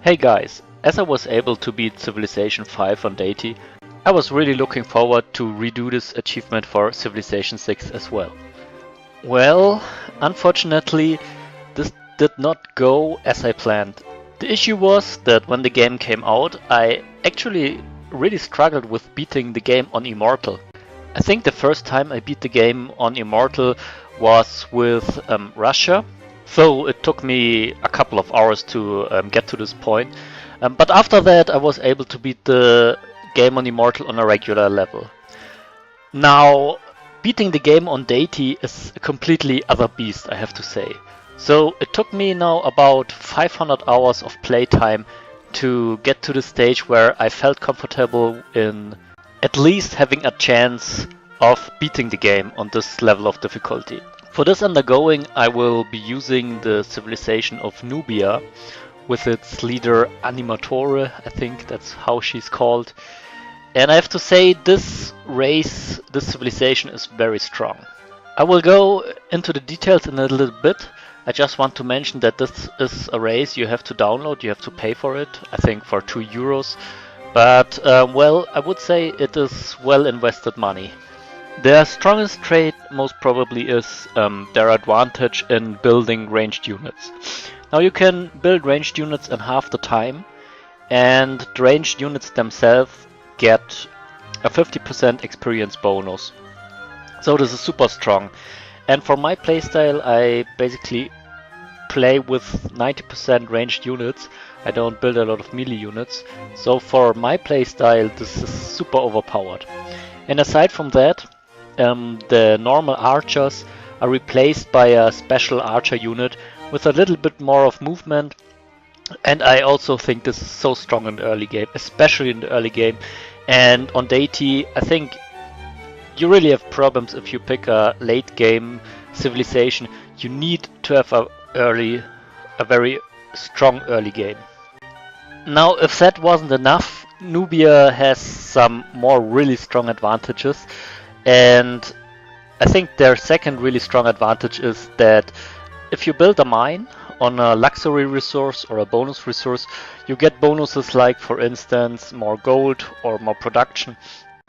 Hey guys, as I was able to beat Civilization 5 on Deity, I was really looking forward to redo this achievement for Civilization 6 as well. Well, unfortunately, this did not go as I planned. The issue was that when the game came out, I actually really struggled with beating the game on Immortal. I think the first time I beat the game on Immortal was with Russia, so it took me a couple of hours to get to this point. But after that I was able to beat the game on Immortal on a regular level. Now, beating the game on Deity is a completely other beast, I have to say. So it took me now about 500 hours of playtime to get to the stage where I felt comfortable in at least having a chance of beating the game on this level of difficulty. For this undergoing, I will be using the civilization of Nubia with its leader Animatore, I think that's how she's called. And I have to say, this race, this civilization is very strong. I will go into the details in a little bit. I just want to mention that this is a race you have to download, you have to pay for it, I think for €2. But, well, I would say it is well invested money. Their strongest trait most probably is their advantage in building ranged units. Now you can build ranged units in half the time, and the ranged units themselves get a 50% experience bonus. So this is super strong. And for my playstyle, I basically play with 90% ranged units. I don't build a lot of melee units. So for my playstyle, this is super overpowered. And aside from that, the normal archers are replaced by a special archer unit with a little bit more of movement. And I also think this is so strong in the early game, especially in the early game. And on Deity, I think you really have problems if you pick a late game civilization. You need to have a very strong early game. Now, if that wasn't enough, Nubia has some more really strong advantages. And I think their second really strong advantage is that if you build a mine on a luxury resource or a bonus resource, you get bonuses like, for instance, more gold or more production.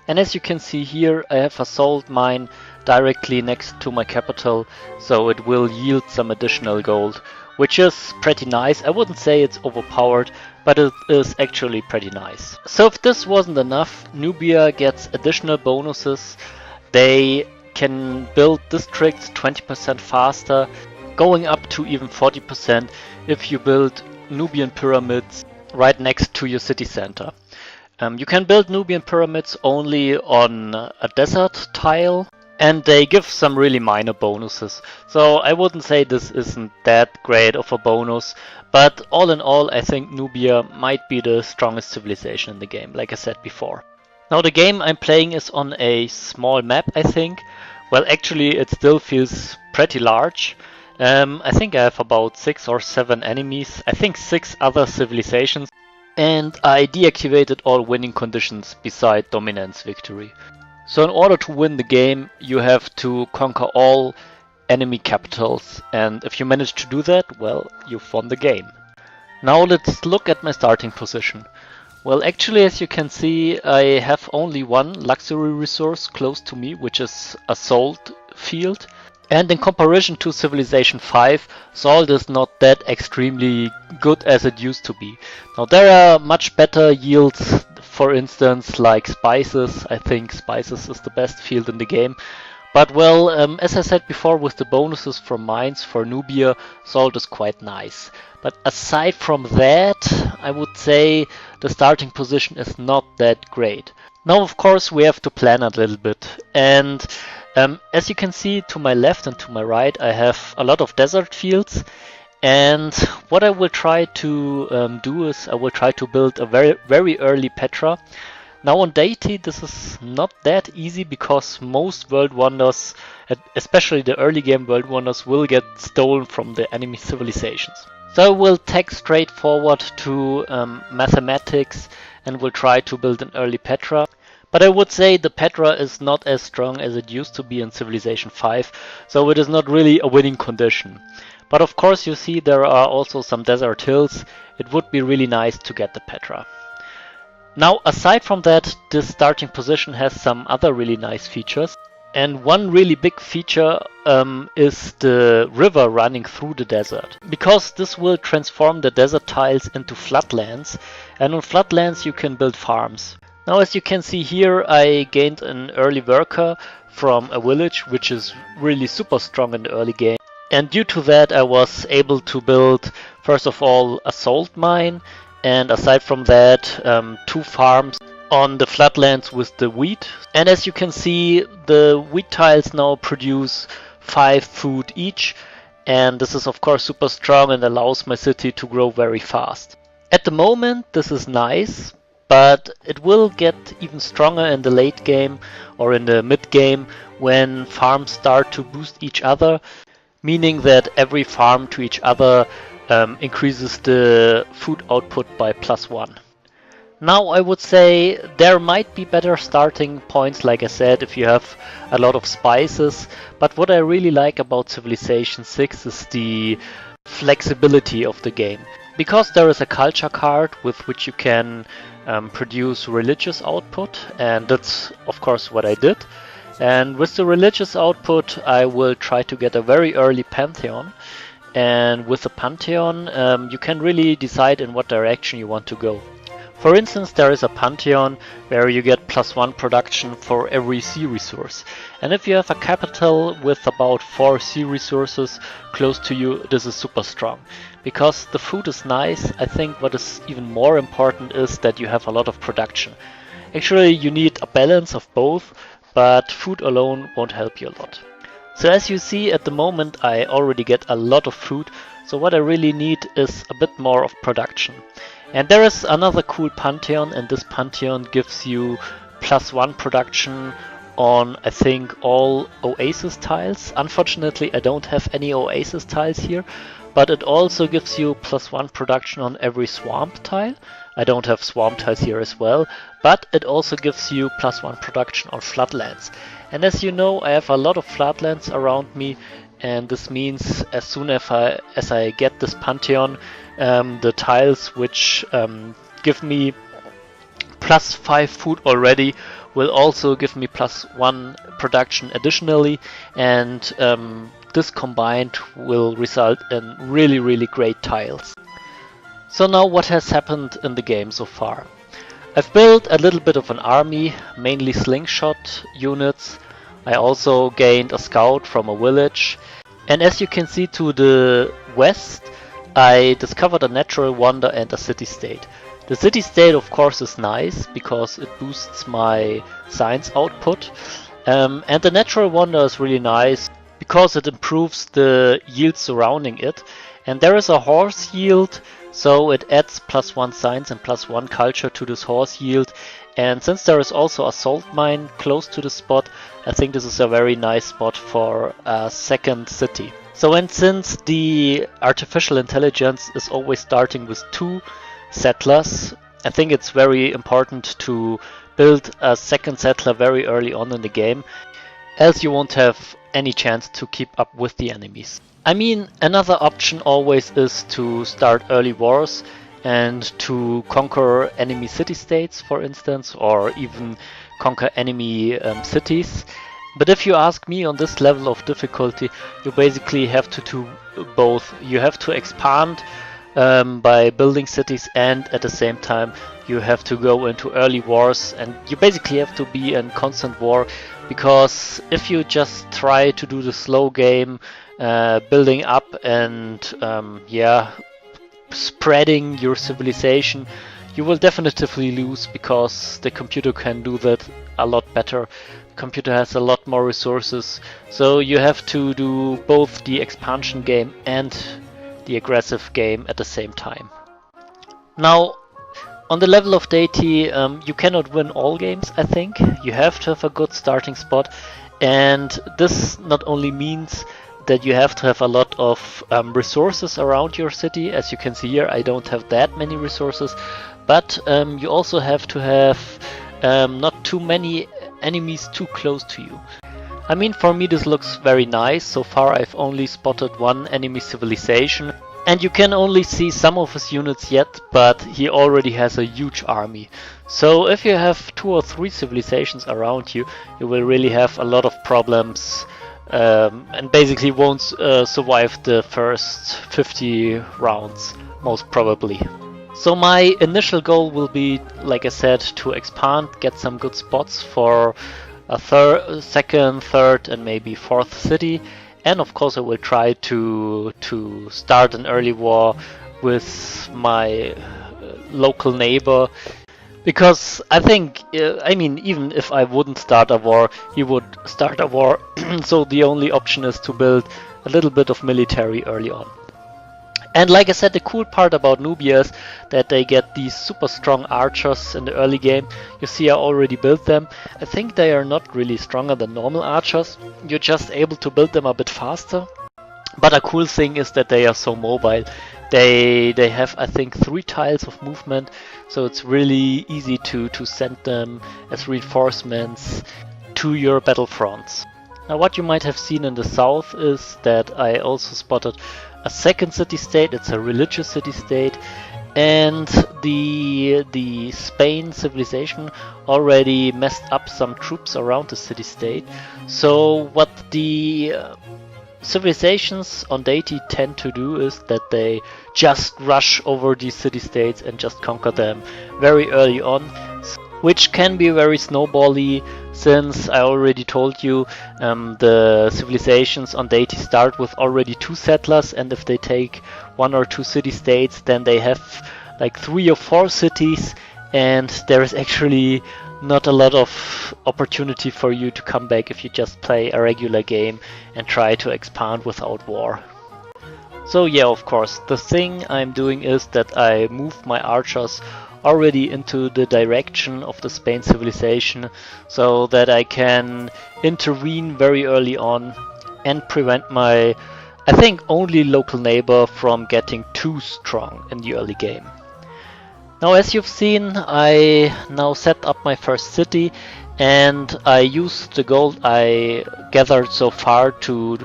And as you can see here, I have a salt mine directly next to my capital, so it will yield some additional gold, which is pretty nice. I wouldn't say it's overpowered, but it is actually pretty nice. So if this wasn't enough, Nubia gets additional bonuses. They can build districts 20% faster, going up to even 40% if you build Nubian pyramids right next to your city center. You can build Nubian pyramids only on a desert tile, and they give some really minor bonuses. So I wouldn't say this isn't that great of a bonus, but all in all, I think Nubia might be the strongest civilization in the game, like I said before. Now the game I'm playing is on a small map, I think. Well, actually it still feels pretty large. I think I have about 6 or 7 enemies, I think 6 other civilizations. And I deactivated all winning conditions beside dominance victory. So in order to win the game, you have to conquer all enemy capitals. And if you manage to do that, well, you've won the game. Now let's look at my starting position. Well, actually, as you can see, I have only one luxury resource close to me, which is a salt field. And in comparison to Civilization 5, salt is not that extremely good as it used to be. Now there are much better yields, for instance, like spices. I think spices is the best field in the game. But well, as I said before, with the bonuses from mines for Nubia, salt is quite nice. But aside from that, I would say the starting position is not that great. Now, of course, we have to plan a little bit. And as you can see to my left and to my right, I have a lot of desert fields. And what I will try to do is I will try to build a very early Petra. Now on Deity this is not that easy because most world wonders, especially the early game world wonders, will get stolen from the enemy civilizations. So I will take straight forward to mathematics and will try to build an early Petra. But I would say the Petra is not as strong as it used to be in Civilization 5, so it is not really a winning condition. But of course you see there are also some desert hills. It would be really nice to get the Petra. Now aside from that, this starting position has some other really nice features. And one really big feature is the river running through the desert. Because this will transform the desert tiles into floodlands, and on floodlands you can build farms. Now as you can see here, I gained an early worker from a village which is really super strong in the early game. And due to that I was able to build first of all a salt mine, and aside from that 2 farms on the floodlands with the wheat. And as you can see, the wheat tiles now produce 5 food each, and this is of course super strong and allows my city to grow very fast. At the moment this is nice, but it will get even stronger in the late game or in the mid game when farms start to boost each other, meaning that every farm to each other increases the food output by +1. Now I would say there might be better starting points, like I said, if you have a lot of spices, but what I really like about Civilization 6 is the flexibility of the game. Because there is a culture card with which you can produce religious output, and that's of course what I did. And with the religious output I will try to get a very early Pantheon, and with the Pantheon you can really decide in what direction you want to go. For instance, there is a Pantheon where you get +1 production for every sea resource. And if you have a capital with about 4 sea resources close to you, this is super strong. Because the food is nice, I think what is even more important is that you have a lot of production. Actually, you need a balance of both, but food alone won't help you a lot. So as you see, at the moment I already get a lot of food, so what I really need is a bit more of production. And there is another cool Pantheon, and this Pantheon gives you +1 production on, I think, all Oasis tiles. Unfortunately, I don't have any Oasis tiles here, but it also gives you +1 production on every swamp tile. I don't have swamp tiles here as well, but it also gives you +1 production on floodlands. And as you know, I have a lot of floodlands around me, and this means as soon as I get this Pantheon, the tiles which give me +5 food already will also give me +1 production additionally, and this combined will result in really great tiles. So now what has happened in the game so far? I've built a little bit of an army, mainly slingshot units. I also gained a scout from a village, and as you can see to the west I discovered a natural wonder and a city-state. The city-state of course is nice because it boosts my science output, and the natural wonder is really nice because it improves the yield surrounding it. And there is a horse yield, so it adds +1 science and +1 culture to this horse yield. And since there is also a salt mine close to the spot, I think this is a very nice spot for a second city. So, and since the artificial intelligence is always starting with 2 settlers, I think it's very important to build a second settler very early on in the game, else you won't have any chance to keep up with the enemies. I mean, another option always is to start early wars and to conquer enemy city-states, for instance, or even conquer enemy cities. But if you ask me, on this level of difficulty, you basically have to do both. You have to expand by building cities, and at the same time you have to go into early wars, and you basically have to be in constant war, because if you just try to do the slow game, building up and spreading your civilization, you will definitively lose, because the computer can do that a lot better. The computer has a lot more resources, so you have to do both the expansion game and the aggressive game at the same time. Now, on the level of Deity, you cannot win all games, I think. You have to have a good starting spot, and this not only means that you have to have a lot of resources around your city. As you can see here, I don't have that many resources, but you also have to have not too many enemies too close to you. I mean, for me this looks very nice. So far I've only spotted one enemy civilization, and you can only see some of his units yet, but he already has a huge army. So if you have 2 or 3 civilizations around you, you will really have a lot of problems, and basically won't survive the first 50 rounds, most probably. So my initial goal will be, like I said, to expand, get some good spots for a second, third and maybe fourth city. And of course I will try to start an early war with my local neighbor. Because I think, I mean, even if I wouldn't start a war, he would start a war. So the only option is to build a little bit of military early on. And like I said, the cool part about Nubia is that they get these super strong archers in the early game. You see I already built them. I think they are not really stronger than normal archers. You're just able to build them a bit faster. But a cool thing is that they are so mobile. They have, I think, 3 tiles of movement, so it's really easy to send them as reinforcements to your battlefronts. Now what you might have seen in the south is that I also spotted a second city-state. It's a religious city-state, and the Spain civilization already messed up some troops around the city-state. So what the civilizations on Deity tend to do is that they just rush over these city-states and just conquer them very early on, which can be very snowbally, since I already told you the civilizations on Deity start with already 2 settlers, and if they take 1 or 2 city-states, then they have like 3 or 4 cities, and there is actually not a lot of opportunity for you to come back if you just play a regular game and try to expand without war. So yeah, of course, the thing I'm doing is that I move my archers already into the direction of the Spain civilization, so that I can intervene very early on and prevent my, I think, only local neighbor from getting too strong in the early game. Now, as you've seen, I now set up my first city, and I used the gold I gathered so far to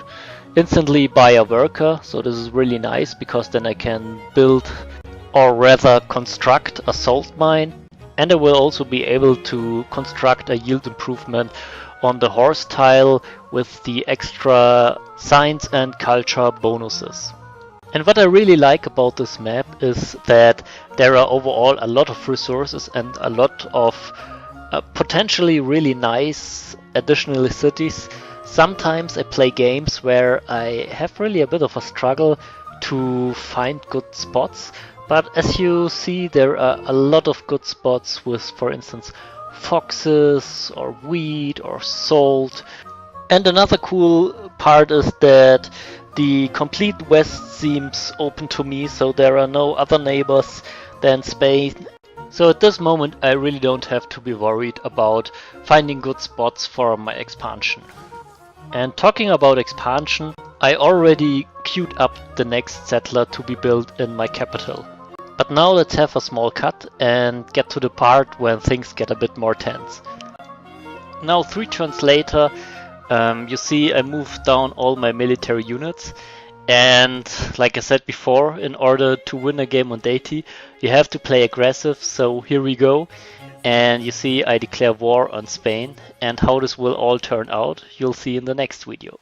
instantly buy a worker. So this is really nice, because then I can build, or rather construct, a salt mine, and I will also be able to construct a yield improvement on the horse tile with the extra science and culture bonuses. And what I really like about this map is that there are overall a lot of resources and a lot of potentially really nice additional cities. Sometimes I play games where I have really a bit of a struggle to find good spots, but as you see, there are a lot of good spots with, for instance, foxes or wheat or salt. And another cool part is that the complete west seems open to me, so there are no other neighbors than Spain. So at this moment I really don't have to be worried about finding good spots for my expansion. And talking about expansion, I already queued up the next settler to be built in my capital. But now let's have a small cut and get to the part when things get a bit more tense. Now 3 turns later, you see I moved down all my military units, and like I said before, in order to win a game on Deity you have to play aggressive, so here we go. And you see I declare war on Spain, and how this will all turn out you'll see in the next video.